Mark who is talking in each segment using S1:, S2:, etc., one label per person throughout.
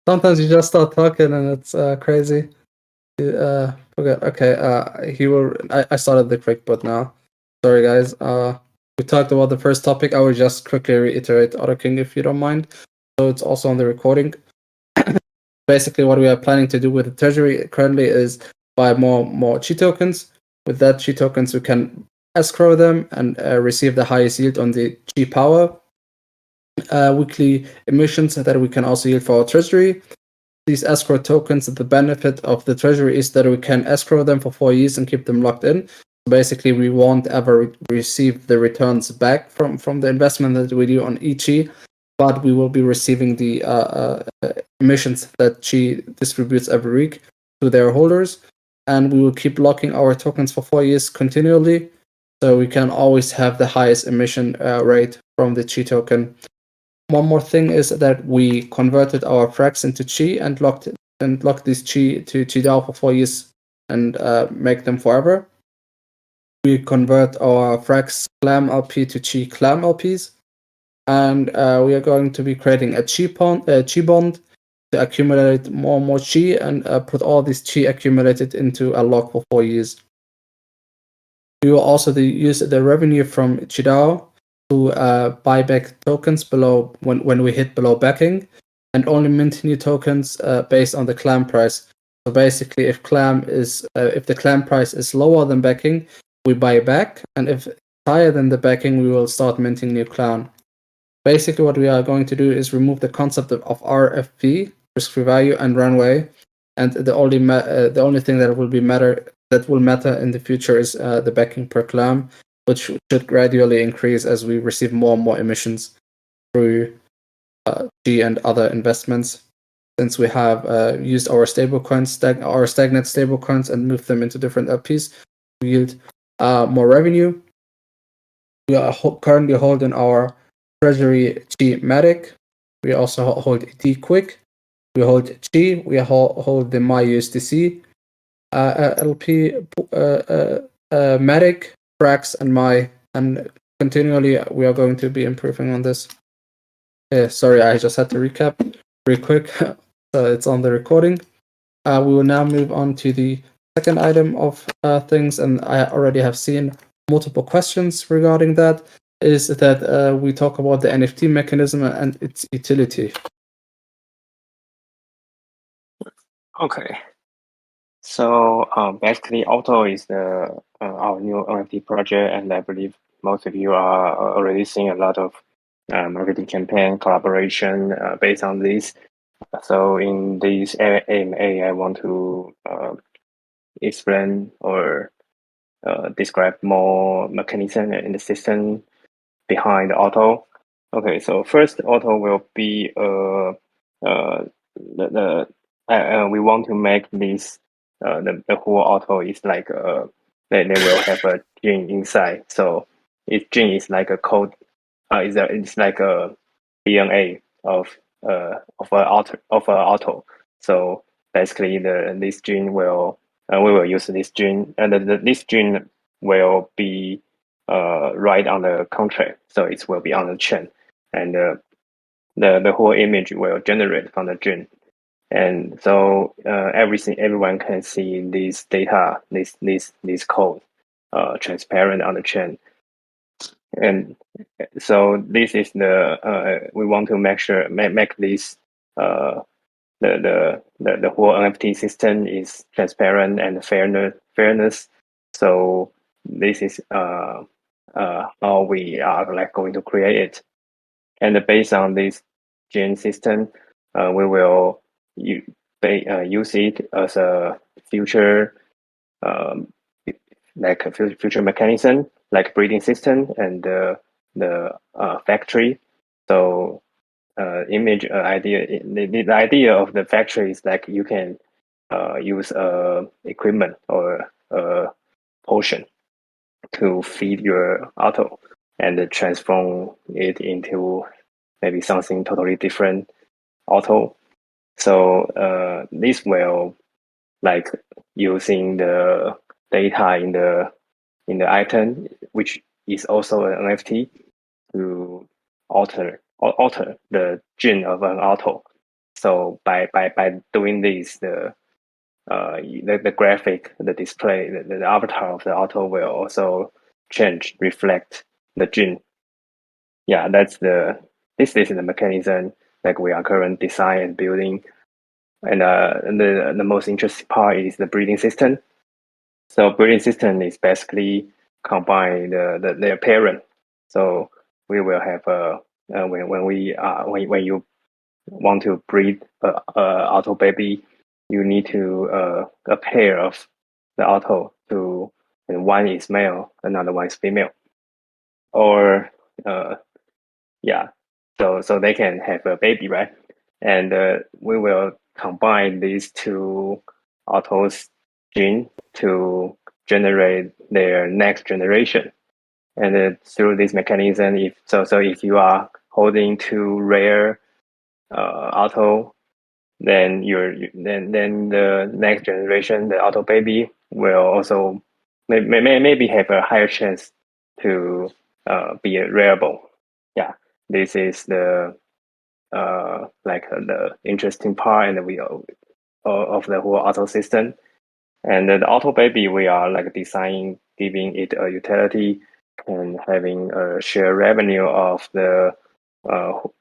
S1: Sometimes you just start talking and it's crazy. Forget. Okay. He will. I started the quick but now. Sorry, guys. We talked about the first topic. I will just quickly reiterate OtterKing if you don't mind. So it's also on the recording. Basically, what we are planning to do with the treasury currently is buy more chi tokens. With that chi tokens, we can escrow them and receive the highest yield on the chi power. Weekly emissions that we can also yield for our treasury. These escrow tokens, the benefit of the treasury is that we can escrow them for 4 years and keep them locked in. So basically, we won't ever receive the returns back from the investment that we do on each chi, but we will be receiving the emissions that chi distributes every week to their holders, and we will keep locking our tokens for 4 years continually, so we can always have the highest emission rate from the chi token. One more thing is that we converted our fracs into chi and locked these chi to DAO for 4 years and make them forever. We convert our fracs clam LP to chi clam LPs, and we are going to be creating a chi bond to accumulate more and more chi and put all this chi accumulated into a lock for 4 years. We will also use the revenue from ChiDAO to buy back tokens below when we hit below backing, and only mint new tokens based on the clam price. So basically, if the clam price is lower than backing, we buy back, and if it's higher than the backing, we will start minting new clam. Basically, what we are going to do is remove the concept of RFP, risk-free value, and runway, and the only thing that will matter in the future is the backing per clam, which should gradually increase as we receive more and more emissions through G and other investments. Since we have used our stablecoins, our stagnant stablecoins, and moved them into different LPs, we yield more revenue. We are currently holding our treasury G Matic. We also hold D Quick. We hold G. We hold the MyUSDC LP, Matic, Frax, and My, and continually we are going to be improving on this. Sorry, I just had to recap real quick. So it's on the recording. We will now move on to the second item of things, and I already have seen multiple questions regarding that, is that we talk about the NFT mechanism and its utility.
S2: Okay. So basically, Auto is our new NFT project, and I believe most of you are already seeing a lot of marketing campaign collaboration based on this. So in this AMA, I want to explain or describe more mechanism in the system behind Auto. Okay, so first, Auto will be we want to make this the whole Auto is like they will have a gene inside. So if gene is like a code, it's like a DNA of a Auto. So basically, this gene will we will use this gene, and this gene will be right on the contract, so it will be on the chain, and the whole image will generate from the gene, and so everyone can see this data, this code, transparent on the chain, and so this is we want to make this the whole NFT system is transparent and fairness. So this is how we are like going to create it, and based on this gene system, we will use it as a future like a future mechanism, like breeding system and the factory. So image idea. The idea of the factory is like you can use equipment or a potion to feed your Auto and transform it into maybe something totally different Auto. So this will like using the data in the item, which is also an NFT, to alter the gene of an Auto. So by doing this, the graphic, the display, the avatar of the auto will also change, reflect the gene. Yeah, this is the mechanism that we are currently design and building. And the most interesting part is the breeding system. So breeding system is basically combine their parent. So we will have when you want to breed a auto baby, you need to a pair of the auto to, and one is male, another one is female, or uh, yeah, so they can have a baby, right? And we will combine these two autos gene to generate their next generation. And through this mechanism, if you are holding two rare auto, then then the next generation, the auto baby, will also maybe have a higher chance to be a rareable. Yeah, this is the interesting part, and we of the whole auto system. And the auto baby, we are like designing, giving it a utility, and having a share revenue of the whole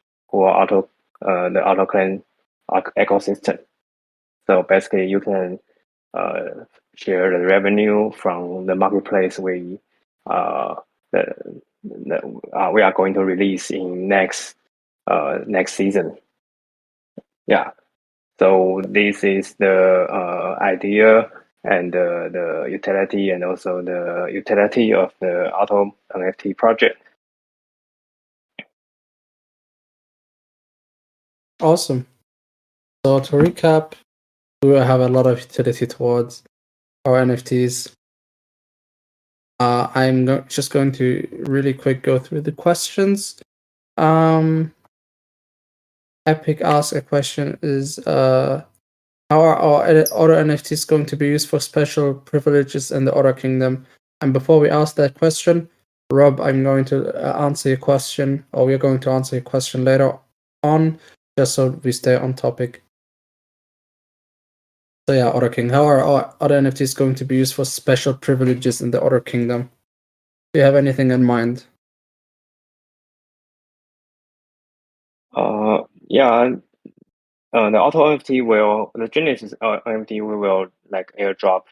S2: the AutoClan ecosystem. So basically, you can share the revenue from the marketplace uh, the, we are going to release in next season. Yeah. So this is the idea and the utility, and also the utility of the Auto NFT project.
S1: Awesome. So to recap, we will have a lot of utility towards our NFTs. Just going to really quick go through the questions. Epic asked a question is how are our Otter NFTs going to be used for special privileges in the Otter Kingdom? And before we ask that question, Rob, I'm going to answer your question, or we're going to answer your question later on, just so we stay on topic. So yeah, Otter King, how are our Otter NFTs going to be used for special privileges in the Otter Kingdom? Do you have anything in mind?
S2: Yeah, the Auto NFT the Genesis NFT, we will like airdrop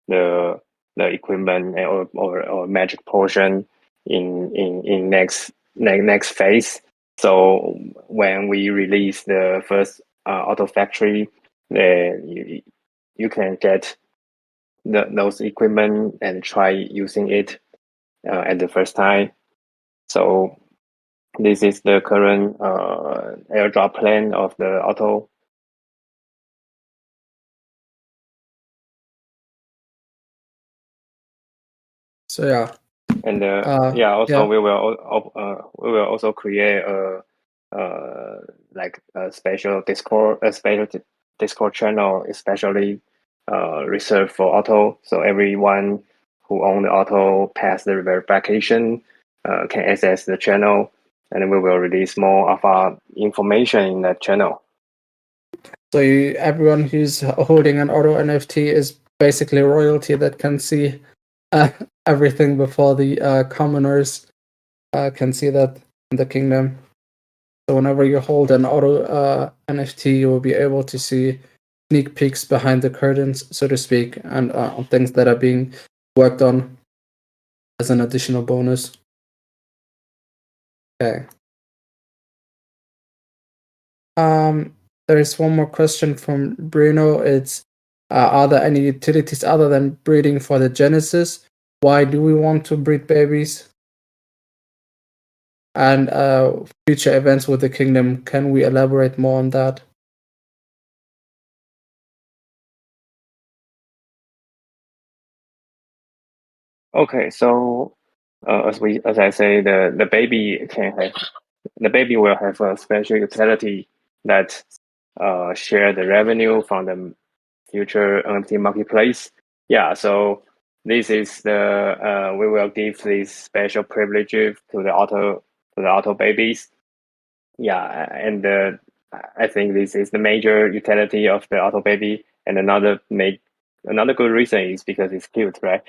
S2: the equipment, or magic potion in next phase. So when we release the first auto factory, then you can get those equipment and try using it at the first time. So this is the current airdrop plan of the auto.
S1: So yeah.
S2: And
S1: Yeah.
S2: we will also create a special Discord channel, especially reserved for auto. So everyone who own the auto pass the verification can access the channel, and we will release more of our information in that channel.
S1: So everyone who's holding an Auto NFT is basically royalty that can see everything before the commoners can see that in the kingdom. So whenever you hold an Auto NFT, you will be able to see sneak peeks behind the curtains, so to speak, and on things that are being worked on as an additional bonus. Okay. There is one more question from Bruno. It's are there any utilities other than breeding for the Genesis? Why do we want to breed babies? And future events with the kingdom. Can we elaborate more on that?
S2: Okay, so as I say, the baby will have a special utility that share the revenue from the future NFT marketplace. Yeah, so this is we will give this special privilege to the auto babies. Yeah, and I think this is the major utility of the Auto Baby, and another good reason is because it's cute, right?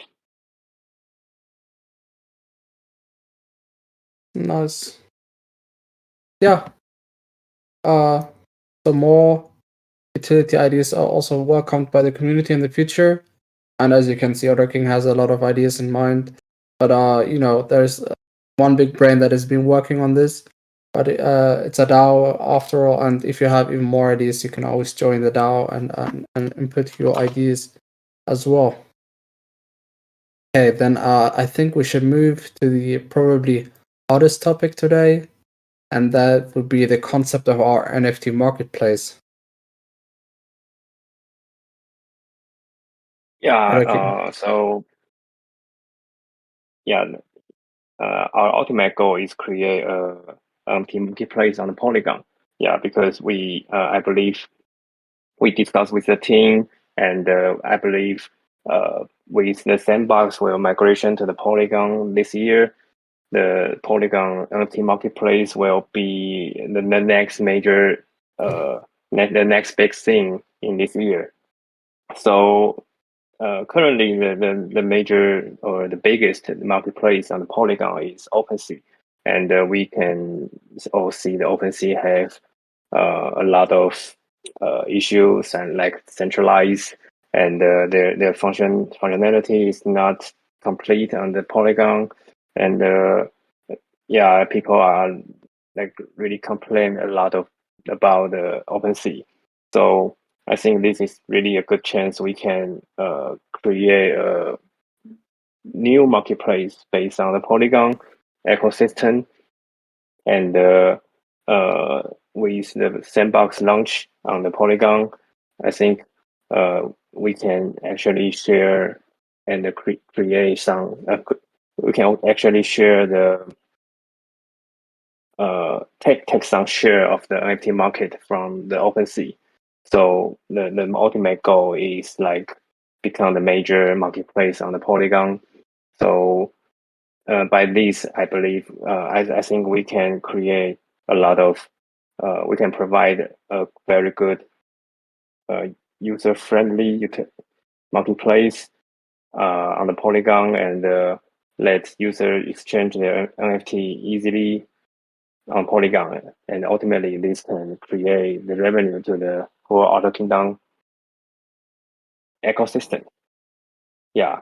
S1: Nice. Yeah. So more utility ideas are also welcomed by the community in the future. And as you can see, OtterKing has a lot of ideas in mind. But there's one big brain that has been working on this. But it's a DAO after all, and if you have even more ideas, you can always join the DAO and input your ideas as well. Okay, then I think we should move to the probably hottest topic today, and that would be the concept of our NFT marketplace.
S2: Yeah. Yeah, our ultimate goal is create a team marketplace on the Polygon. Yeah, because I believe we discussed with the team, and I believe with the sandbox will migration to the Polygon this year, the Polygon NFT marketplace will be the next major, the next big thing in this year. So currently, the major or the biggest marketplace on the Polygon is OpenSea, and we can all see the OpenSea have a lot of issues and like centralized, and their functionality is not complete on the Polygon, and yeah, people are like really complain a lot about the OpenSea. So I think this is really a good chance we can create a new marketplace based on the Polygon ecosystem, and with the sandbox launch on the Polygon, I think we can actually share and create some. We can actually share the take some share of the NFT market from the OpenSea. So the ultimate goal is like become the major marketplace on the Polygon. So by this, I believe I think we can create a lot of we can provide a very good user friendly marketplace on the Polygon, and let users exchange their NFT easily on Polygon, and ultimately this can create the revenue to the whole Outer Kingdom ecosystem. Yeah.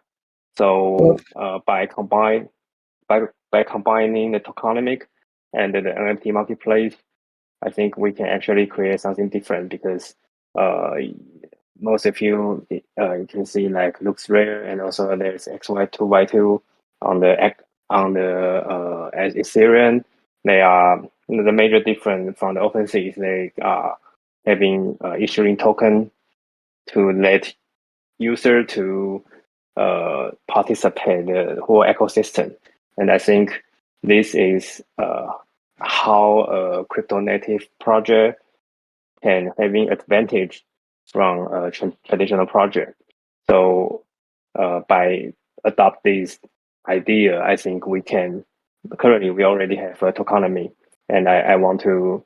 S1: Well,
S2: So by combining the tokenomic and the NFT marketplace, I think we can actually create something different, because uh, most of you can see like looks rare, and also there's XY2Y2 on the as Ethereum. They are the major difference from the OpenSea is they are having issuing token to let user to participate the whole ecosystem, and I think this is how a crypto native project can having advantage from a traditional project. So by adopt this idea, I think we can. Currently, we already have a tokenomic, and I want to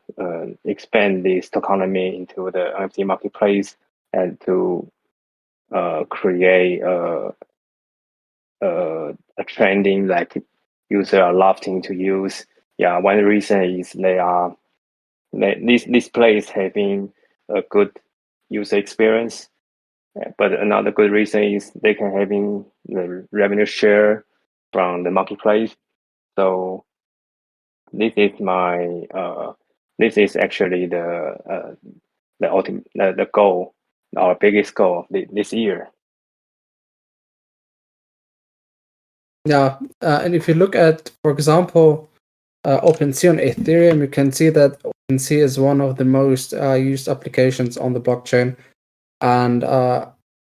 S2: expand this tokenomic into the NFT marketplace, and to create a trending like user are loving to use. Yeah, one reason is this place having a good user experience. But another good reason is they can having the revenue share from the marketplace. So this is my this is actually the ultimate the goal, our biggest goal of this year.
S1: yeah, and if you look at, for example, OpenSea on Ethereum, you can see that OpenSea is one of the most used applications on the blockchain. And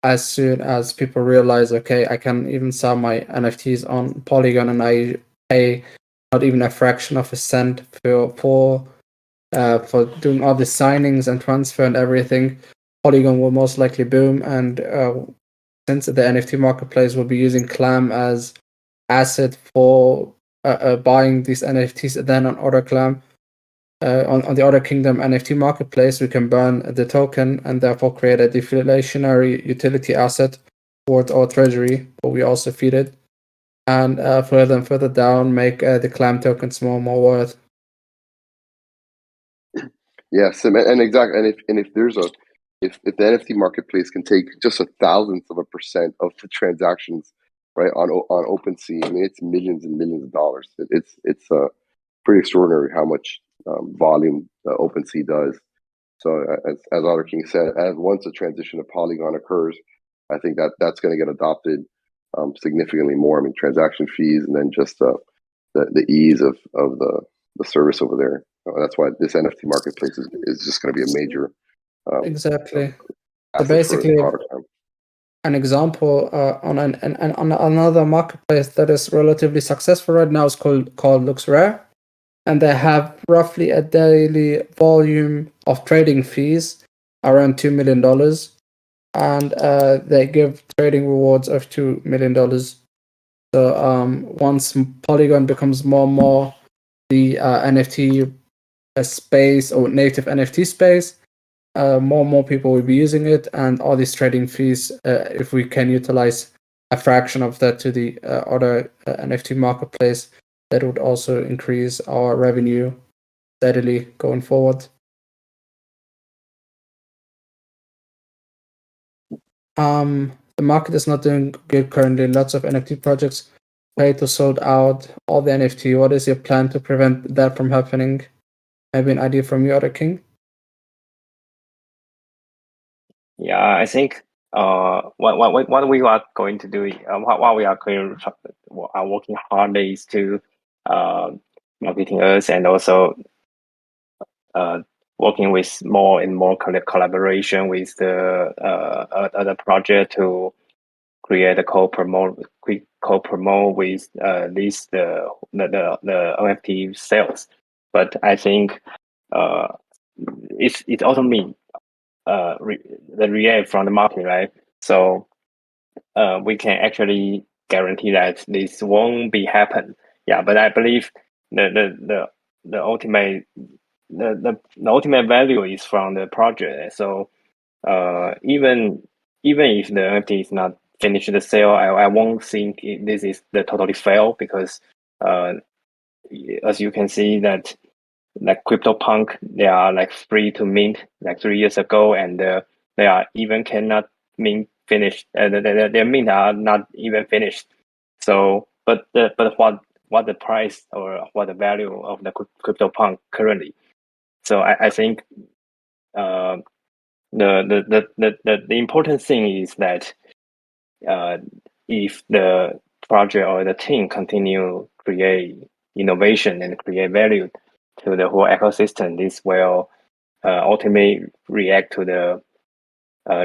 S1: as soon as people realize, okay, I can even sell my NFTs on Polygon, and I pay not even a fraction of a cent for doing all the signings and transfer and everything, Polygon will most likely boom. And since the NFT marketplace will be using Clam as asset for buying these NFTs then on OtterClam, on the Other Kingdom NFT marketplace, we can burn the token and therefore create a deflationary utility asset towards our treasury, but we also feed it. And further down, make the clam tokens more and more worth.
S3: Yes, and exactly, and if there's a if the NFT marketplace can take just 0.001% of the transactions, right, on OpenSea, I mean it's millions and millions of dollars. It's pretty extraordinary how much volume OpenSea does. So as Otter King said, as once the transition to Polygon occurs, I think that's going to get adopted significantly more. I mean, transaction fees, and then just the ease of the service over there. That's why this NFT marketplace is just going to be a major
S1: Exactly. So
S3: asset
S1: basically,
S3: for OtterClam.
S1: an example on on another marketplace that is relatively successful right now is called Looks Rare, and they have roughly a daily volume of trading fees around $2 million, and they give trading rewards of $2 million. So once Polygon becomes more and more the NFT space or native NFT space, more and more people will be using it, and all these trading fees, if we can utilize a fraction of that to the other NFT marketplace, that would also increase our revenue steadily going forward. The market is not doing good currently. Lots of NFT projects paid to sold out all the NFT. What is your plan to prevent that from happening? Maybe an idea from you, Otter King?
S2: Yeah, I think what we are going to do, what we are working hard is to marketing us, and also working with more and more collaboration with the other project to create a co-promote with this the NFT sales. But I think it also means the react from the market, right? So we can actually guarantee that this won't be happen. Yeah, but I believe the ultimate the ultimate value is from the project. So even if the NFT is not finished the sale, I won't think this is the totally fail, because as you can see that like CryptoPunk, they are like free to mint like 3 years ago, and they are even cannot mint finished. Their mint are not even finished. So, but what the price or what the value of the CryptoPunk currently? So I think the important thing is that if the project or the team continue create innovation and create value to the whole ecosystem, this will ultimately react to the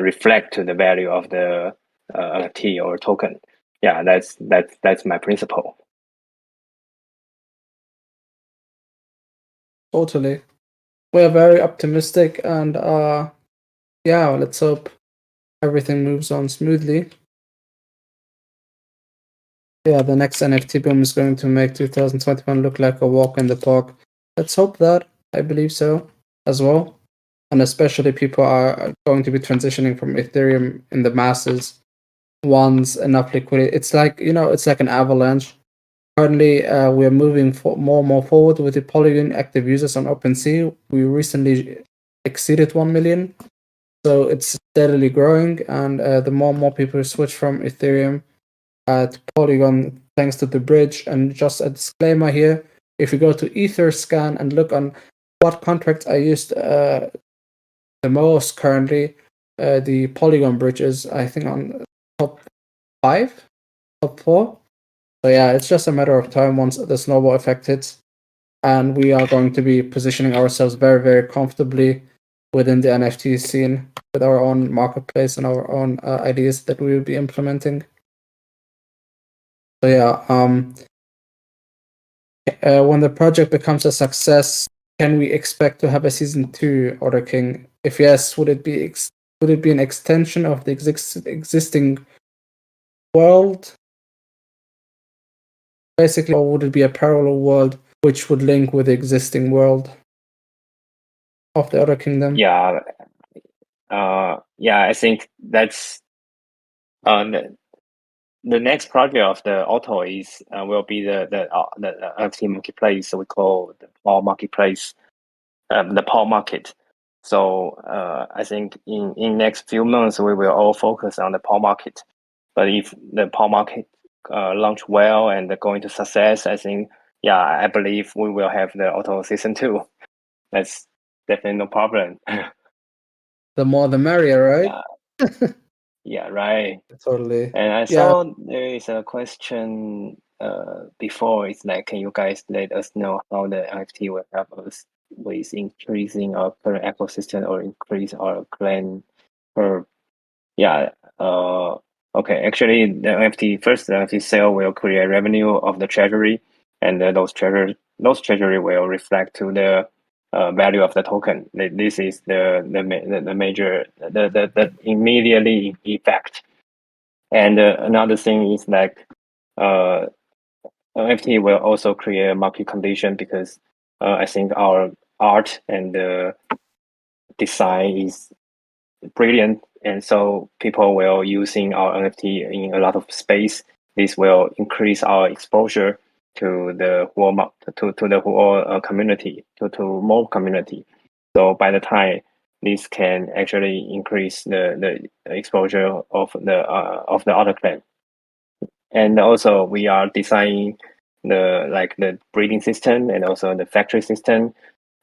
S2: reflect to the value of the NFT or token. Yeah, that's my principle.
S1: Totally. We are very optimistic, and yeah, let's hope everything moves on smoothly. Yeah, the next NFT boom is going to make 2021 look like a walk in the park. Let's hope that. I believe so as well. And especially people are going to be transitioning from Ethereum in the masses once enough liquidity. It's like, it's like an avalanche. Currently, we are moving more and more forward with the Polygon active users on OpenSea. We recently exceeded 1 million. So it's steadily growing, and the more and more people switch from Ethereum to Polygon thanks to the bridge. And just a disclaimer here, if you go to Etherscan and look on what contracts are used the most currently, the Polygon bridge is, I think, on top 5, top 4. So yeah, it's just a matter of time once the snowball effect hits, and we are going to be positioning ourselves very, very comfortably within the NFT scene with our own marketplace and our own ideas that we will be implementing. So yeah, when the project becomes a success, can we expect to have a season 2, Otter King? If yes, would it be an extension of the existing world, basically, or would it be a parallel world which would link with the existing world? of the other kingdom?
S2: Yeah, I think that's the next project of the Auto is will be the NFT marketplace. So we call the Paul marketplace, the Paul market. So I think in next few months we will all focus on the Paul market. But if the Paul market launch well and go into success, I think I believe we will have the Auto season 2. That's definitely no problem.
S1: The more the merrier, right?
S2: Yeah, right.
S1: Totally.
S2: And I saw there is a question before. It's like, can you guys let us know how the NFT will help us with increasing our current ecosystem or increase our clan per? Yeah. Okay. Actually, the NFT sale will create revenue of the treasury, and those treasury will reflect to the value of the token. This is the major the immediately effect. And another thing is like NFT will also create a market condition because I think our art and design is brilliant, and so people will using our NFT in a lot of space. This will increase our exposure to the whole to the whole community, to more community. So by the time this can actually increase the exposure of the OtterClam. And also we are designing the breeding system and also the factory system.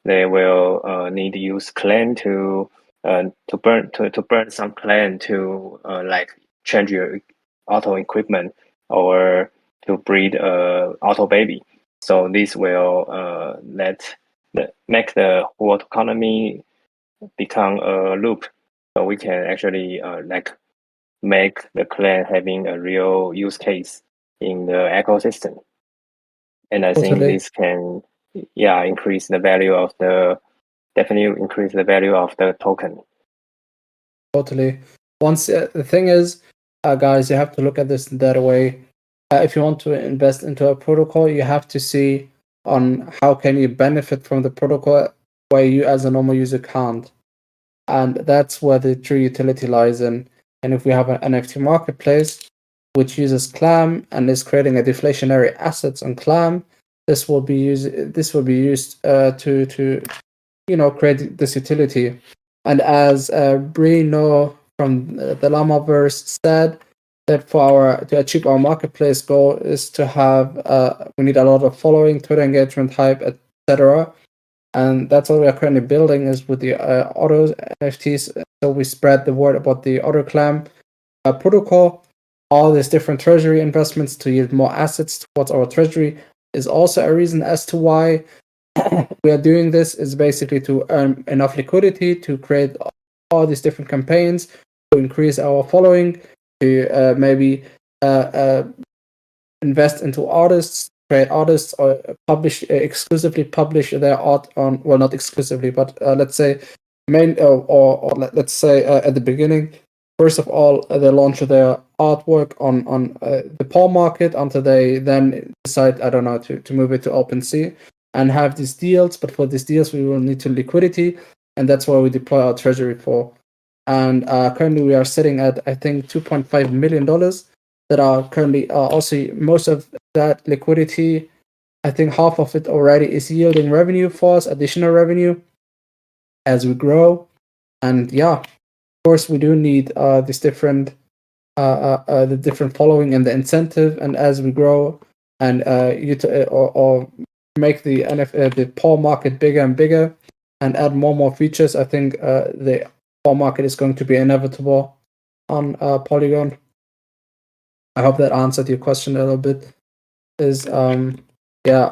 S2: They will need to use clan to burn some clan to like change your auto equipment or to breed auto baby. So this will make the whole economy become a loop. So we can actually like make the clan having a real use case in the ecosystem. And I think
S1: Totally.
S2: this can increase the value of definitely increase the value of the token.
S1: Totally. Once the thing is, guys, you have to look at this that way. If you want to invest into a protocol, you have to see on how can you benefit from the protocol where you as a normal user can't. And that's where the true utility lies in. And if we have an NFT marketplace which uses Clam and is creating a deflationary assets on Clam, this will be used to create this utility. And as Brino from the Llamaverse said, that to achieve our marketplace goal is to have we need a lot of following, Twitter engagement, hype, etc. And that's what we are currently building is with the autos NFTs. So we spread the word about the OtterClam protocol. All these different treasury investments to yield more assets towards our treasury is also a reason as to why we are doing this, is basically to earn enough liquidity to create all these different campaigns, to increase our following, to maybe invest into artists, create artists, or exclusively publish their art on, well, not exclusively, but let's say let's say at the beginning, first of all, they launch their artwork on the Paul market until they then decide, I don't know, to move it to OpenSea and have these deals. But for these deals, we will need to liquidity, and that's why we deploy our treasury for. And currently, we are sitting at, I think, $2.5 million that are currently also most of that liquidity. I think half of it already is yielding revenue for us, additional revenue as we grow. And of course, we do need this different the different following and the incentive. And as we grow and or make the the Paul market bigger and bigger and add more and more features, I think the Paul market is going to be inevitable on Polygon. I hope that answered your question a little bit.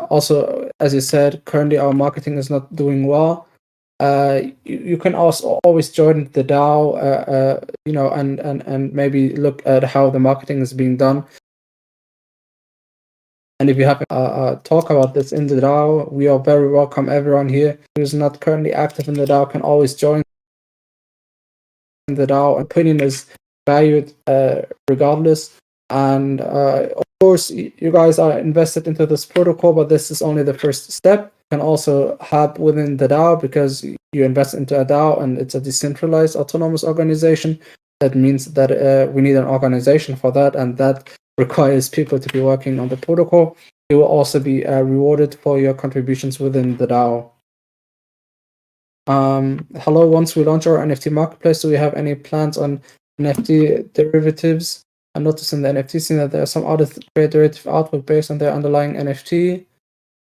S1: Also, as you said, currently our marketing is not doing well. You can also always join the DAO, and maybe look at how the marketing is being done. And if you have talk about this in the DAO, we are very welcome. Everyone here who is not currently active in the DAO can always join the DAO. Opinion is valued regardless. And of course, you guys are invested into this protocol, but this is only the first step. It can also help within the DAO because you invest into a DAO and it's a decentralized autonomous organization. That means that we need an organization for that, and that requires people to be working on the protocol. You will also be rewarded for your contributions within the DAO. Hello, once we launch our NFT marketplace, do we have any plans on NFT derivatives? I noticed in the NFT scene that there are some artists create derivative artwork based on their underlying NFT.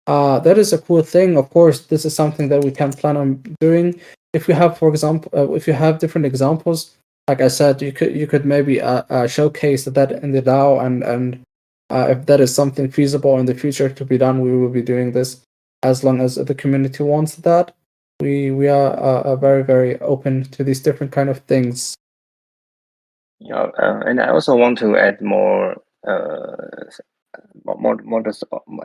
S1: That is a cool thing. Of course, this is something that we can plan on doing. If we have, for example, if you have different examples, like I said, you could maybe showcase that in the DAO, and if that is something feasible in the future to be done, we will be doing this as long as the community wants that. We are very, very open to these different kind of things.
S2: Yeah, and I also want to add more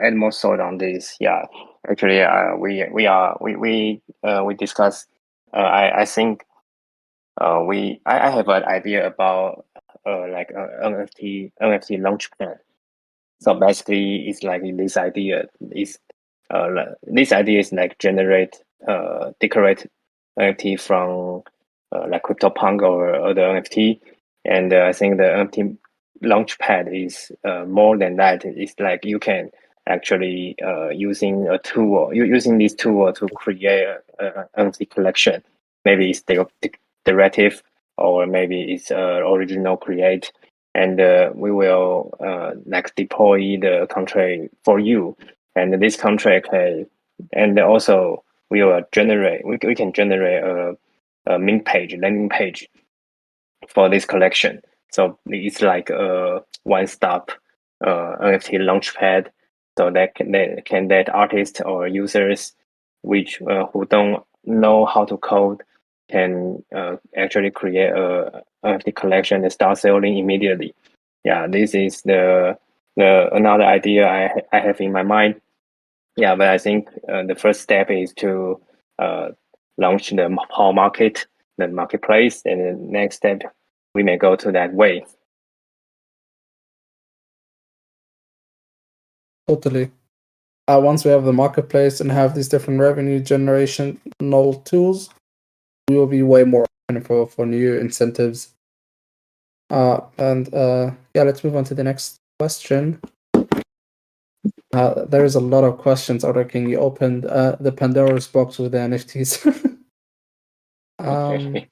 S2: add more thought on this. Yeah, actually, we discussed. I think I have an idea about like NFT launchpad. So basically, it's like this idea is this idea is like generate decorate NFT from like CryptoPunk or other NFT, and I think the NFT launchpad is more than that. It's like you can actually using a tool, using this tool to create a NFT collection. Maybe it's derivative, or maybe it's original create, and we will like deploy the contract for you, and this contract and also we will generate we can generate a mint page landing page for this collection. So it's like a one-stop NFT launchpad, so that can let artists or users which who don't know how to code can actually create a NFT collection and start selling immediately. Yeah, this is the another idea I have in my mind. Yeah, but I think the first step is to launch the whole market, the marketplace, and the next step we may go to that way.
S1: Totally. Once we have the marketplace and have these different revenue generation tools, we will be way more open for new incentives. And yeah, let's move on to the next question. There is a lot of questions. OtterClam, you opened the Pandora's box with the NFTs.
S2: Okay.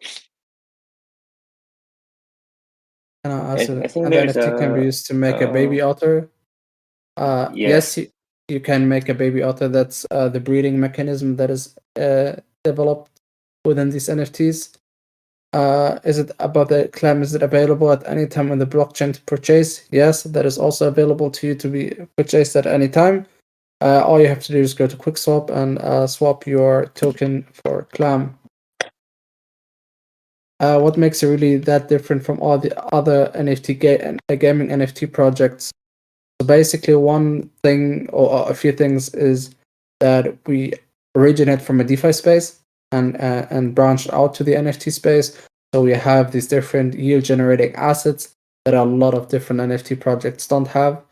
S1: Can I ask you,
S2: I think
S1: the
S2: there's
S1: NFT can be used to make a baby otter?
S2: Yes.
S1: Yes, you can make a baby otter. That's the breeding mechanism that is developed within these NFTs. Is it about the claim? Is it available at any time on the blockchain to purchase? Yes, that is also available to you to be purchased at any time. All you have to do is go to QuickSwap and swap your token for Clam. What makes it really that different from all the other gaming NFT projects? So basically, one thing or a few things is that we originate from a DeFi space and branched out to the NFT space. So we have these different yield generating assets that a lot of different NFT projects don't have.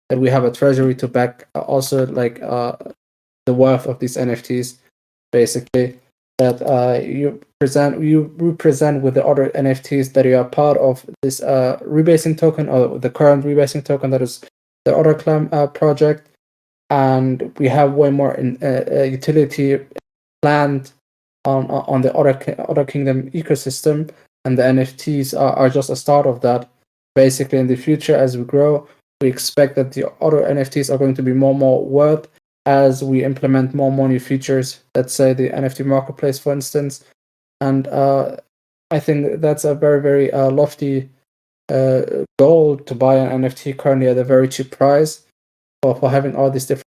S1: And we have a treasury to back also like the worth of these NFTs, basically. That you represent with the other NFTs that you are part of this rebasing token or the current rebasing token that is the OtterClam project, and we have way more in utility planned on the Otter Kingdom ecosystem, and the NFTs are just a start of that. Basically, in the future, as we grow, we expect that the other NFTs are going to be more and more worth as we implement more and more new features. Let's say the NFT marketplace, for instance, and I think that's a very, very lofty goal to buy an NFT currently at a very cheap price for having all these different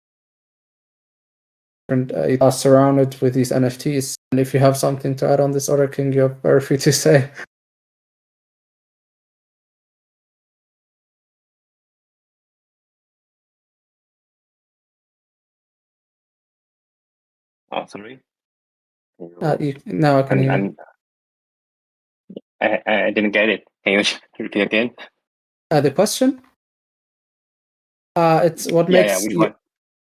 S1: are surrounded with these NFTs. And if you have something to add on this, OtterClam, you're very free to say.
S2: Oh, sorry.
S1: Now I can hear.
S2: I didn't get it. Can you repeat again?
S1: The question? It's what
S2: Yeah,
S1: makes
S2: which one?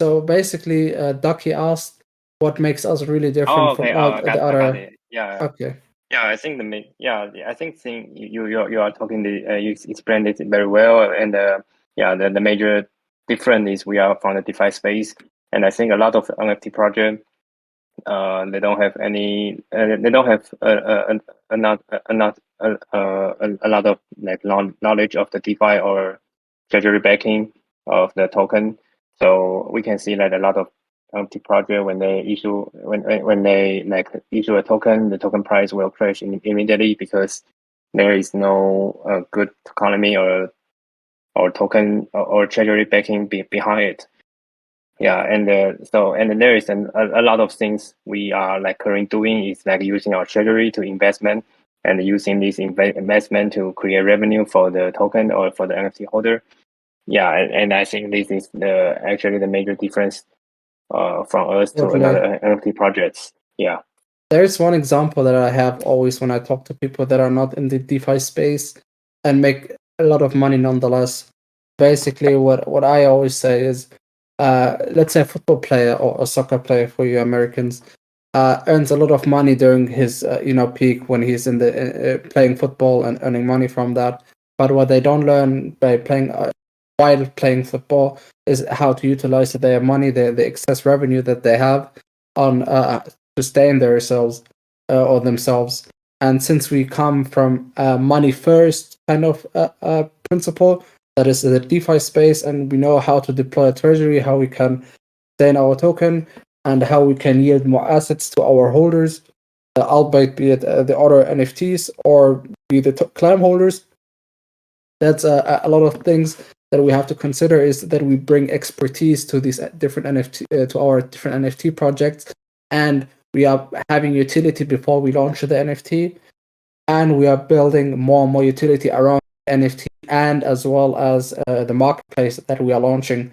S1: so basically, Ducky asked what makes us really
S2: Oh,
S1: different
S2: okay.
S1: from all
S2: I
S1: the
S2: got
S1: other.
S2: it. Yeah.
S1: Okay.
S2: Yeah, I think I think you are talking you explained it very well, and the major difference is we are from the DeFi space, and I think a lot of NFT project they don't have any they don't have a lot of like knowledge of the DeFi or treasury backing of the token. So we can see that a lot of NFT project when they issue when they like issue a token, the token price will crash immediately because there is no good economy or token or treasury backing behind it. Yeah, and and there is a lot of things we are like currently doing is like using our treasury to investment and using this investment to create revenue for the token or for the NFT holder. Yeah, and I think this is actually the major difference from us to
S1: Totally.
S2: another NFT projects. Yeah.
S1: There's one example that I have always when I talk to people that are not in the DeFi space and make a lot of money nonetheless. Basically, what I always say is, let's say a football player or a soccer player for you Americans earns a lot of money during his peak when he's in the playing football and earning money from that. But what they don't learn by playing while playing football is how to utilize their money, the excess revenue that they have on sustain themselves or themselves. And since we come from money first kind of principle, that is the DeFi space, and we know how to deploy a treasury, how we can sustain our token, and how we can yield more assets to our holders, albeit be it the other NFTs or be the clam holders. That's a lot of things that we have to consider is that we bring expertise to these different NFT to our different NFT projects, and we are having utility before we launch the NFT, and we are building more and more utility around NFT and as well as the marketplace that we are launching.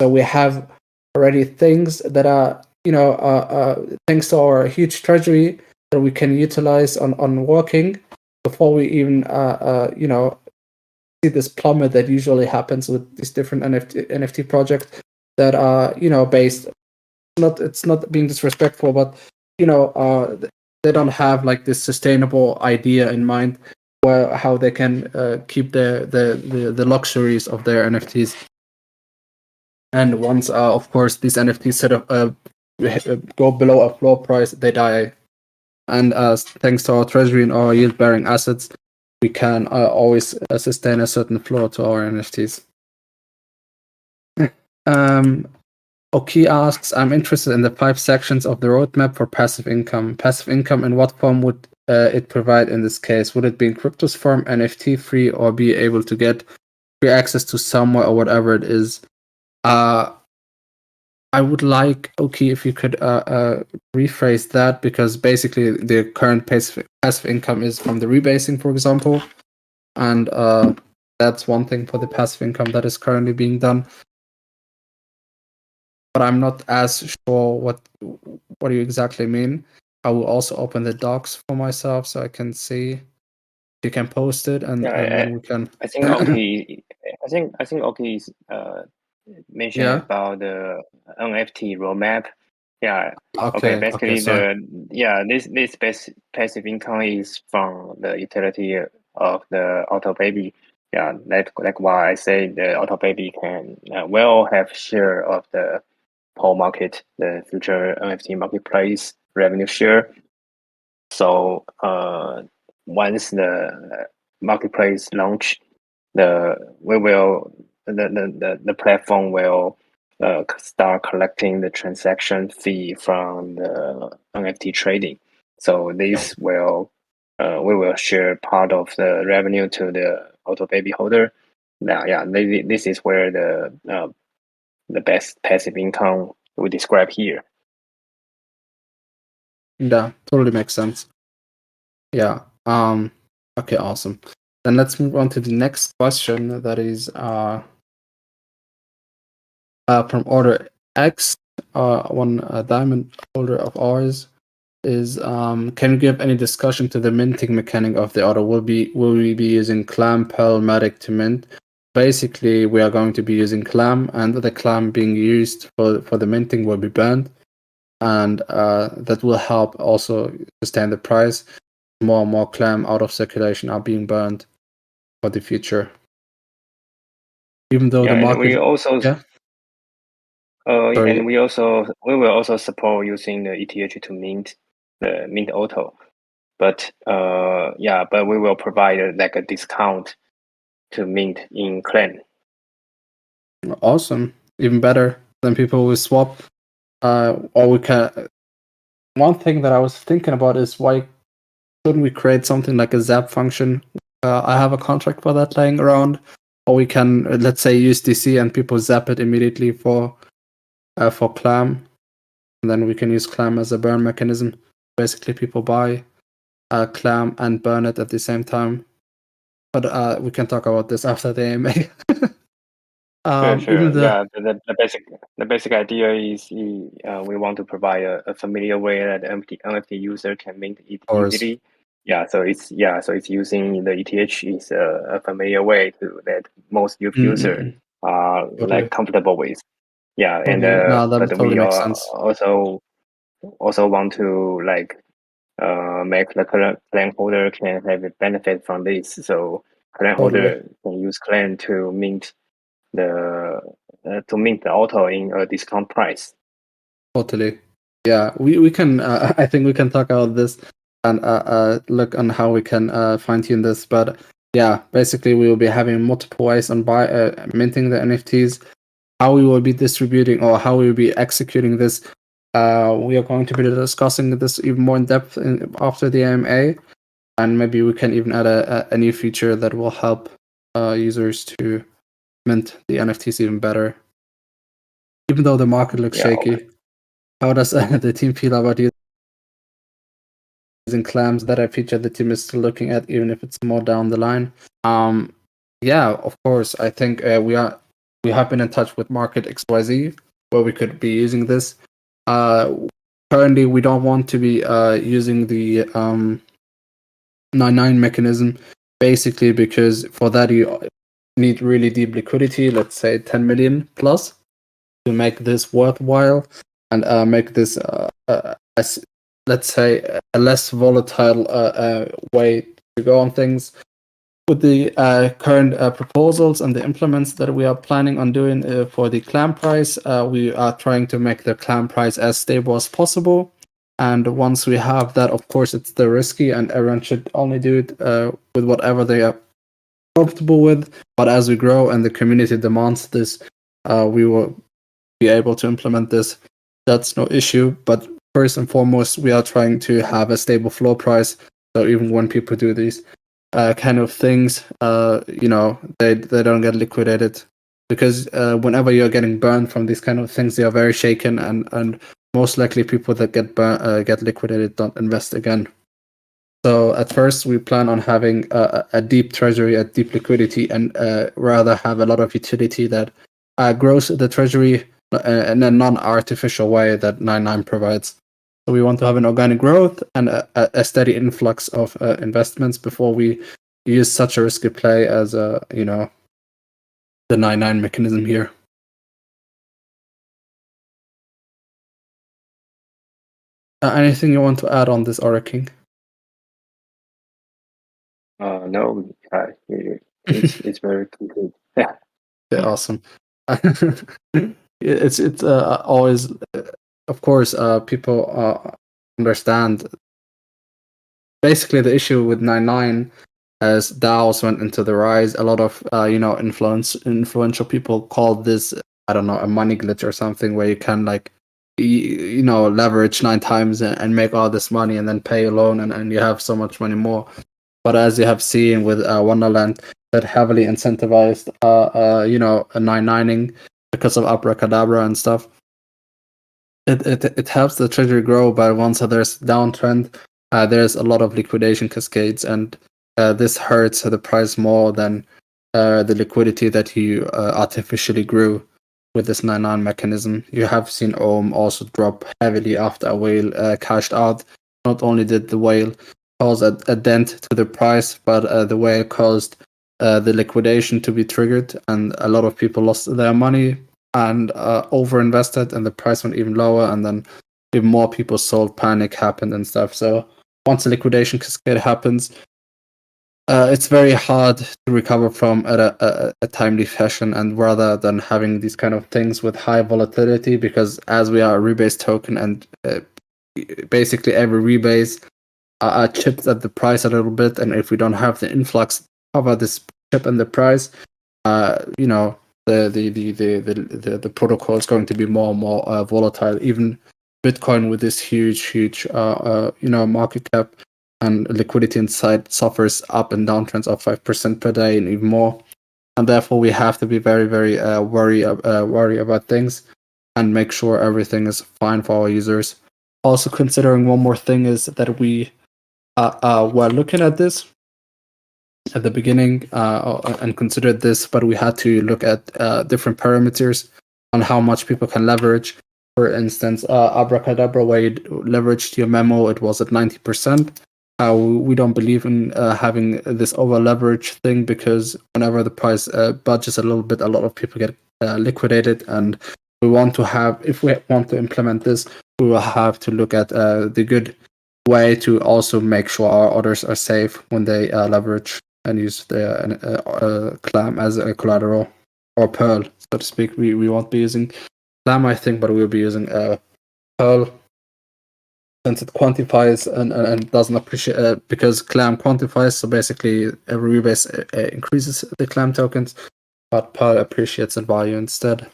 S1: So we have already things that are thanks to our huge treasury that we can utilize on working before we even see this plummet that usually happens with these different NFT projects that are based. It's not being disrespectful, but they don't have like this sustainable idea in mind where how they can keep the luxuries of their NFTs. And once, of course, these NFTs sort of go below a floor price, they die. And thanks to our treasury and our yield-bearing assets, we can always sustain a certain floor to our NFTs. Oki asks, I'm interested in the 5 sections of the roadmap for passive income. Passive income, in what form would it provide in this case? Would it be in cryptos form, NFT free, or be able to get free access to somewhere or whatever it is? I would like, Oki, if you could rephrase that, because basically the current passive income is from the rebasing, for example. And that's one thing for the passive income that is currently being done. But I'm not as sure what you exactly mean. I will also open the docs for myself so I can see. You can post it, and then we can.
S2: I think Oki. I think Oki is mentioned
S1: Yeah.
S2: about the NFT roadmap. Yeah.
S1: Okay.
S2: Basically,
S1: Sorry.
S2: this passive income is from the utility of the Auto Baby. Yeah, like why I say the Auto Baby can well have share of the whole market, the future NFT marketplace revenue share. So once the marketplace launch, the platform will start collecting the transaction fee from the NFT trading. So this will we will share part of the revenue to the Auto Baby holder. Now, yeah, this is where the best passive income we describe here.
S1: Yeah, totally makes sense. Yeah. Okay, awesome. Then let's move on to the next question that is from Order X, one diamond holder of ours is can you give any discussion to the minting mechanic of the order? Will we be using clam Matic to mint, basically we are going to be using clam, and the clam being used for the minting will be burned, and that will help also sustain the price. More and more clam out of circulation are being burned for the future. Even though the
S2: and
S1: market,
S2: we also
S1: yeah,
S2: and
S1: sorry,
S2: we will also support using the ETH to mint the mint auto, but but we will provide like a discount to mint in clan.
S1: awesome, even better than people will swap. Or we can. One thing that I was thinking about is why couldn't we create something like a zap function? I have a contract for that laying around, or we can let's say use DC and people zap it immediately for clam, and then we can use clam as a burn mechanism. Basically, people buy clam and burn it at the same time. But we can talk about this after the AMA.
S2: Sure.
S1: Even the
S2: The basic idea is we want to provide a familiar way that NFT user can mint it
S1: course,
S2: easily. So it's using the ETH is a familiar way to that most user
S1: mm-mm,
S2: are
S1: totally,
S2: like comfortable with.
S1: totally. No, that
S2: But
S1: totally
S2: we
S1: makes
S2: are
S1: sense.
S2: also want to like make the current clan holder can have a benefit from this. So clan
S1: Totally.
S2: holder can use clan the to mint the auto in a discount price.
S1: Totally. Yeah, we can. I think we can talk about this and look on how we can fine tune this. But yeah, basically we will be having multiple ways on minting the NFTs. How we will be distributing or how we will be executing this. We are going to be discussing this even more in depth after the AMA, and maybe we can even add a new feature that will help users to mint the NFTs even better. Even though the market looks shaky, how does the team feel about using clams? That a feature the team is still looking at, even if it's more down the line? Yeah, of course. I think we have been in touch with Market XYZ where we could be using this. Currently, we don't want to be using the 99 mechanism, basically because for that you need really deep liquidity, let's say 10 million plus, to make this worthwhile and make this as, let's say, a less volatile way to go on things. With the current proposals and the implements that we are planning on doing for the clam price, we are trying to make the clam price as stable as possible. And once we have that, of course, it's still risky, and everyone should only do it with whatever they are comfortable with. But as we grow and the community demands this, we will be able to implement this. That's no issue. But first and foremost, we are trying to have a stable floor price. So even when people do these kind of things, they don't get liquidated, because whenever you're getting burned from these kind of things, they are very shaken, and most likely people that get liquidated don't invest again. So at first, we plan on having a deep treasury, a deep liquidity, and rather have a lot of utility that grows the treasury in a non-artificial way that 99 provides. So we want to have an organic growth and a steady influx of investments before we use such a risky play as the 99 mechanism here. Anything you want to add on this, Aura King?
S2: No, it's very complete. Yeah.
S1: Yeah, awesome. It's always, of course, people understand. Basically, the issue with 99, as DAOs went into the rise, a lot of influential people called this, I don't know, a money glitch or something, where you can like leverage 9 times and make all this money and then pay a loan, and you have so much money more. But as you have seen with Wonderland, that heavily incentivized a 9-9ing because of abracadabra and stuff. It helps the treasury grow, but once there's downtrend, there's a lot of liquidation cascades, and this hurts the price more than the liquidity that you artificially grew with this 9-9 mechanism. You have seen Ohm also drop heavily after a whale cashed out. Not only did the whale cause a dent to the price, but the whale caused the liquidation to be triggered, and a lot of people lost their money and overinvested, and the price went even lower, and then even more people sold, panic happened and stuff. So once the liquidation cascade happens, it's very hard to recover from at a timely fashion, and rather than having these kind of things with high volatility, because as we are a rebase token, and basically every rebase chips at the price a little bit, and if we don't have the influx cover this chip and the price, you know, the protocol is going to be more and more volatile. Even Bitcoin, with this huge you know, market cap and liquidity inside, suffers up and down trends of 5% per day and even more. And therefore, we have to be very worry about things and make sure everything is fine for our users. Also, considering one more thing is that we were looking at this at the beginning and considered this, but we had to look at different parameters on how much people can leverage. For instance, Abracadabra, where you leveraged your memo, it was at 90%. We don't believe in having this over leverage thing, because whenever the price budges a little bit, a lot of people get liquidated, and we want to have, if we want to implement this, we will have to look at the good way to also make sure our orders are safe when they leverage and use the Clam as a collateral, or Pearl, so to speak. We won't be using Clam, I think, but we'll be using Pearl, since it quantifies and doesn't appreciate, because Clam quantifies, so basically every rebase increases the Clam tokens, but Pearl appreciates in value instead.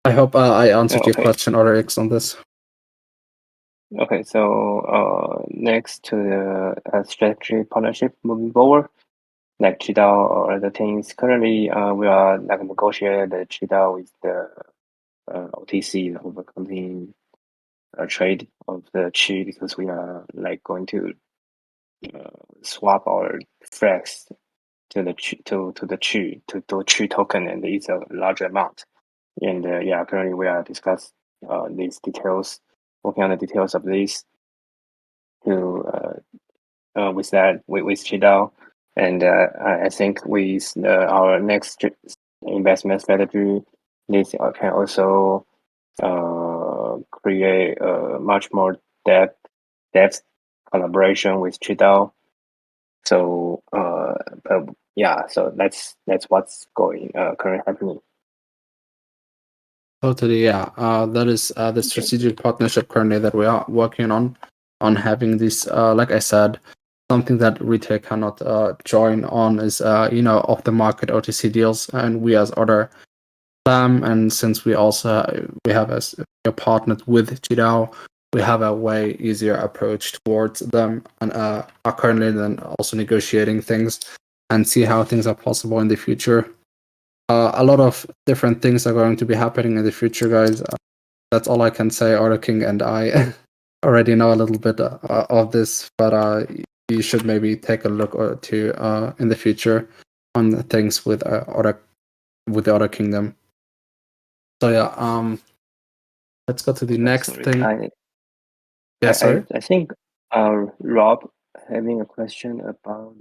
S1: I hope I answered your question, OtterX, on this.
S2: Okay, so next to the strategy partnership moving forward, like Qidao or other things. Currently, we are like negotiating the Qidao with the OTC, the over-counting trade of the Qi, because we are like going to swap our flags to the Qi, to the Qi token, and it's a large amount. And yeah, currently we are discussing these details, working on the details of this to with Qidao. And I think with our next investment strategy, this can also create a much more depth collaboration with Qidao. So yeah, so that's what's going currently happening.
S1: Totally, yeah. That is the strategic partnership currently that we are working on having this. Like I said, something that retail cannot join on is you know, off the market OTC deals, and we as OtterClam, and since we also we have as partnered with Qidao, we have a way easier approach towards them, and are currently then also negotiating things and see how things are possible in the future. A lot of different things are going to be happening in the future, guys. That's all I can say. Order King and I already know a little bit of this, but you should maybe take a look or two in the future on the things with the Order Kingdom. So yeah, let's go to the next thing. Sorry.
S2: I think Rob having a question about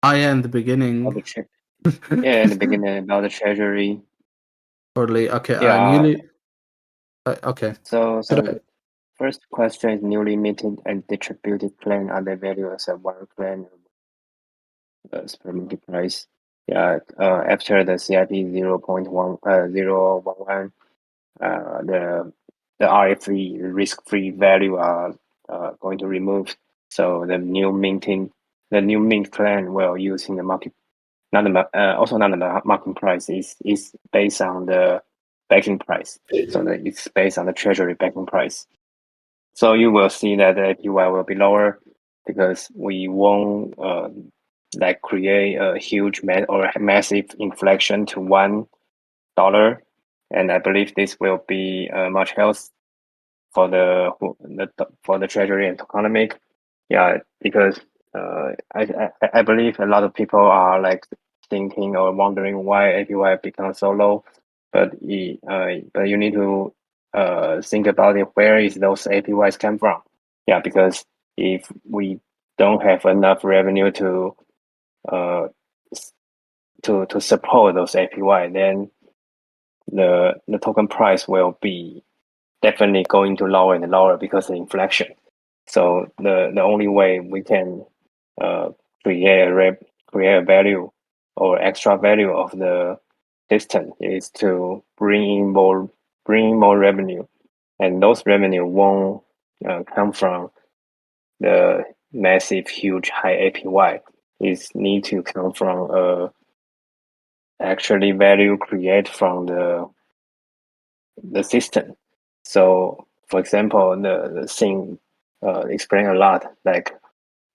S1: in the beginning.
S2: Yeah, in the beginning about the treasury.
S1: Totally. Okay.
S2: Yeah.
S1: Okay.
S2: So first question is newly minted and distributed plan. Are they valued as a one plan as per market price? Yeah. After the CIP 0.1011, the RFE risk-free value are going to remove. So the new mint plan will using the market, also not the market price, is based on the backing price. So that it's based on the treasury backing price. So you will see that the APY will be lower, because we won't like create a huge or massive inflation to $1. And I believe this will be much health for the treasury and tokenomic. Yeah, because I believe a lot of people are like thinking or wondering why APY becomes so low, but you need to think about it. Where is those APYs come from? Yeah, because if we don't have enough revenue to support those APY, then the token price will be definitely going to lower and lower because of inflation. So the only way we can create a value or extra value of the system is to bring in more revenue, and those revenue won't come from the massive, huge, high APY. It need to come from actually value create from the system. So, for example, the thing explain a lot, like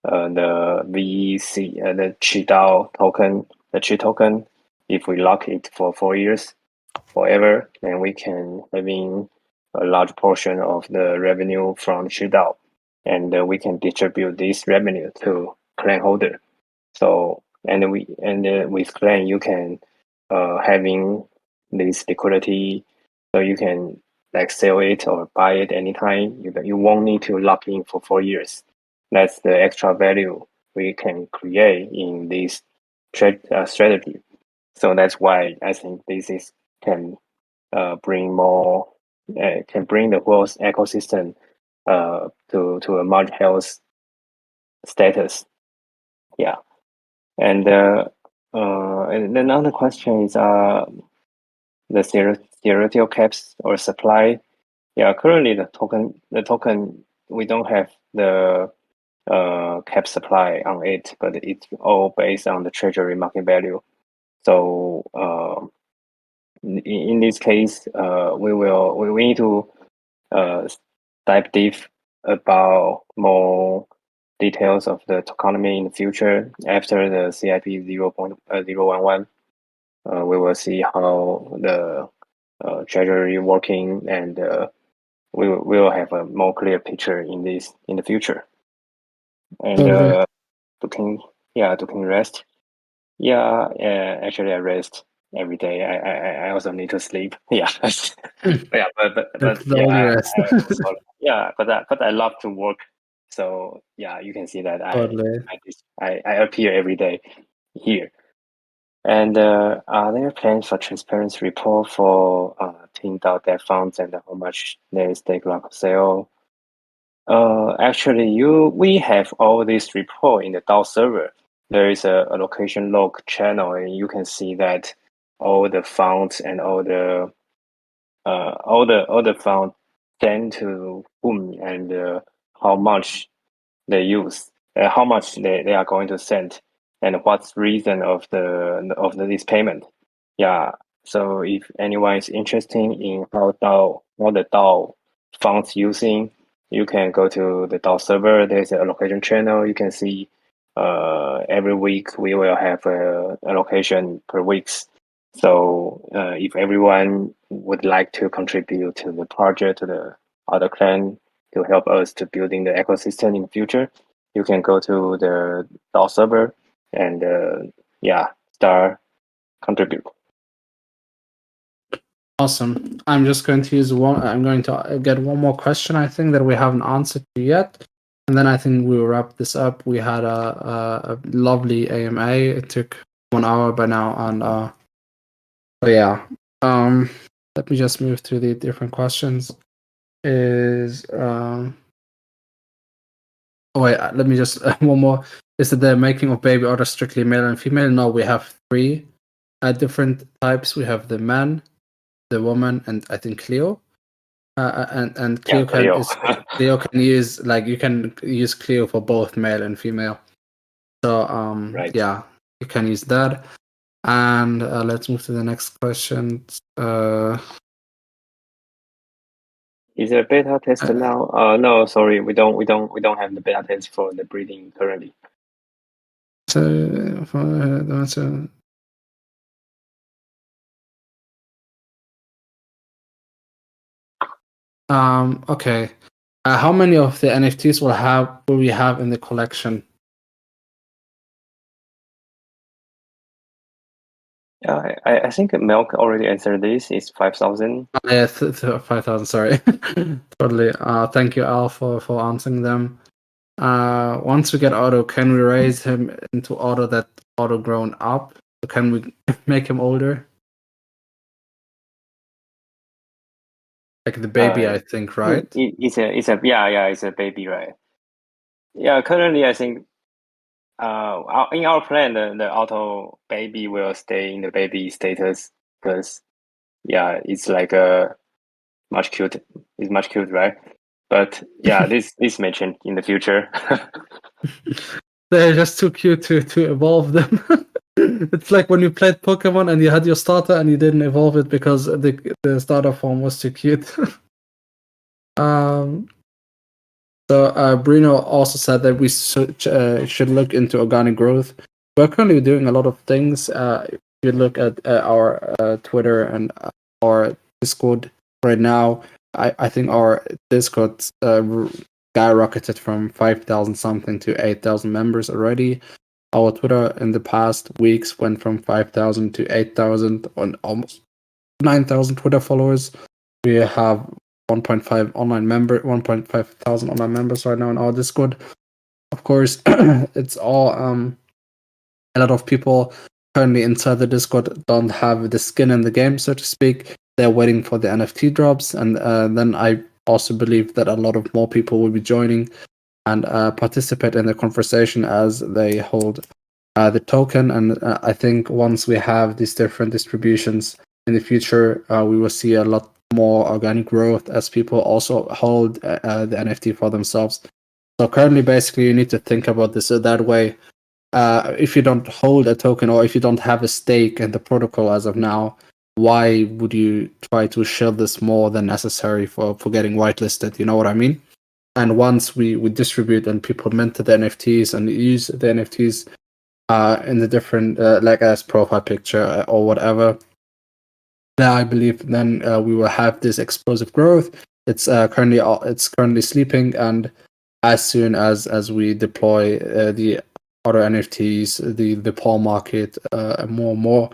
S2: the VEC, the Qidao token, the Qi token. If we lock it for 4 years, forever, then we can having a large portion of the revenue from Qidao, and we can distribute this revenue to clan holder. So with clan you can having this liquidity, so you can like sell it or buy it anytime. You won't need to lock in for 4 years. That's the extra value we can create in this strategy. So that's why I think this is can bring more can bring the whole ecosystem to a much health status. Yeah, and another question is the theoretical caps or supply. Yeah, currently the token we don't have the cap supply on it, but it's all based on the treasury market value. So in this case, we need to dive deep about more details of the tokenomics in the future after the CIP 0.011. We will see how the treasury working, and we will have a more clear picture in the future. And
S1: Totally.
S2: to rest. Yeah, actually I rest every day. I also need to sleep. Yeah, yeah, but
S1: That's the only
S2: yeah,
S1: rest.
S2: yeah, but I love to work. So yeah, you can see that
S1: Totally.
S2: I appear every day here. And are there plans for transparency report for cleaned out their funds and how much they stake lock sale? Actually, we have all this report in the DAO server. There is a allocation log channel, and you can see that all the funds and all the funds sent to whom, and how much they use, how much they are going to send, and what's reason of this payment. Yeah. So if anyone is interested in how the DAO funds using, you can go to the DAO server. There's an allocation channel. You can see every week we will have a allocation per weeks. So if everyone would like to contribute to the project, to the OtterClam, to help us to building the ecosystem in the future, you can go to the DAO server and start contribute.
S1: Awesome. I'm just going to use one. I'm going to get one more question, I think, that we haven't answered yet. And then I think we'll wrap this up. We had a lovely AMA. It took 1 hour by now. And but yeah. Let me just move through the different questions. Oh wait, let me just one more. Is that the making of baby otter strictly male and female? No, we have 3 different types. We have the man, the woman, and I think Cleo. And Cleo
S2: Cleo.
S1: Cleo can use, like, you can use Cleo for both male and female. So
S2: Right.
S1: yeah, you can use that. And let's move to the next question.
S2: Is there a beta test now? No, sorry, we don't have the beta test for the breeding currently.
S1: Okay. How many of the NFTs will we have in the collection?
S2: I think Milk already answered this. It's 5,000.
S1: Yeah, 5,000. Sorry. Totally. Thank you, Al, for answering them. once we get Otto, can we raise him into Otto that Otto grown up? Or can we make him older? Like the baby, I think, right?
S2: It's a baby, right? Yeah, currently I think in our plan the Otto baby will stay in the baby status because it's like a much cute. It's much cute, right? But yeah, this may change in the future.
S1: They're just too cute to evolve them. It's like when you played Pokemon and you had your starter and you didn't evolve it because the starter form was too cute. So Bruno also said that we should look into organic growth. We're currently doing a lot of things. If you look at our Twitter and our Discord right now, I think our Discord skyrocketed from 5,000 something to 8,000 members already. Our Twitter in the past weeks went from 5,000 to 8,000 on almost 9,000 Twitter followers. We have 1.5 thousand online members right now in our Discord. Of course, it's all a lot of people currently inside the Discord don't have the skin in the game, so to speak. They're waiting for the NFT drops, and then I also believe that a lot of more people will be joining and participate in the conversation as they hold the token. And I think once we have these different distributions in the future, we will see a lot more organic growth as people also hold the NFT for themselves. So currently, basically, you need to think about this that way. If you don't hold a token or if you don't have a stake in the protocol as of now, why would you try to shield this more than necessary for getting whitelisted? You know what I mean? And once we distribute and people mint the NFTs and use the NFTs in the different like as profile picture or whatever, then I believe then we will have this explosive growth. It's currently sleeping, and as soon as we deploy the other NFTs, the Paul market, more and more,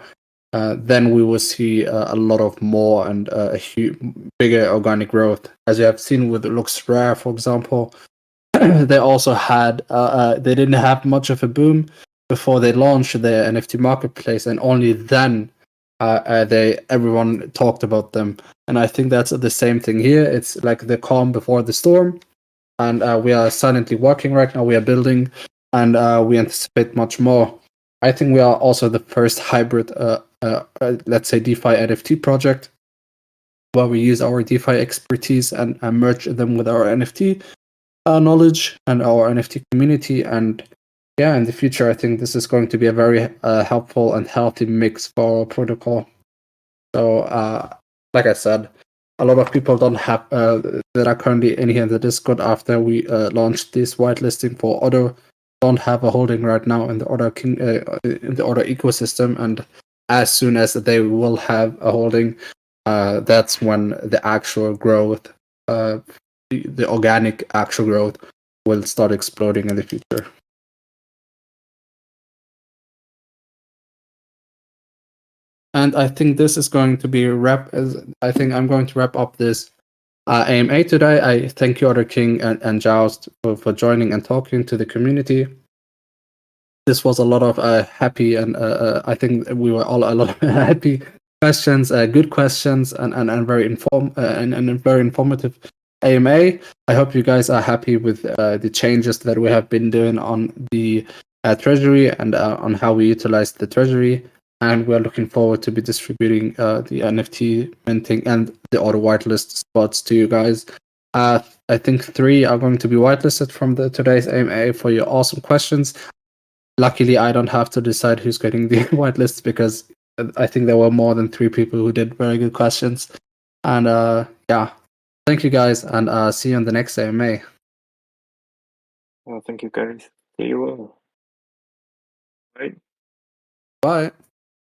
S1: then we will see a lot of more and a bigger organic growth, as you have seen with Looks Rare, for example. They also had they didn't have much of a boom before they launched their NFT marketplace, and only then everyone talked about them. And I think that's the same thing here. It's like the calm before the storm, and we are silently working right now. We are building, and we anticipate much more. I think we are also the first hybrid, let's say, DeFi NFT project, where we use our DeFi expertise and merge them with our NFT knowledge and our NFT community. And yeah, in the future, I think this is going to be a very helpful and healthy mix for our protocol. So, like I said, a lot of people don't have that are currently in here in the Discord after we launched this whitelisting for Otto, don't have a holding right now in the Otto in the Otto ecosystem. And as soon as they will have a holding, that's when the actual growth, the organic actual growth, will start exploding in the future. And I think this is going to be I think I'm going to wrap up this AMA today. I thank you, OtterKing and Joust, for joining and talking to the community. This was a lot of happy, and I think we were all a lot of happy questions, good questions, and very very informative AMA. I hope you guys are happy with the changes that we have been doing on the treasury and on how we utilize the treasury. And we're looking forward to be distributing the NFT minting and the auto whitelist spots to you guys. I think 3 are going to be whitelisted from today's AMA for your awesome questions. Luckily, I don't have to decide who's getting the whitelist because I think there were more than 3 people who did very good questions. And yeah, thank you guys, and see you on the next AMA.
S2: Well, thank you guys. See you all. Bye.
S1: Bye.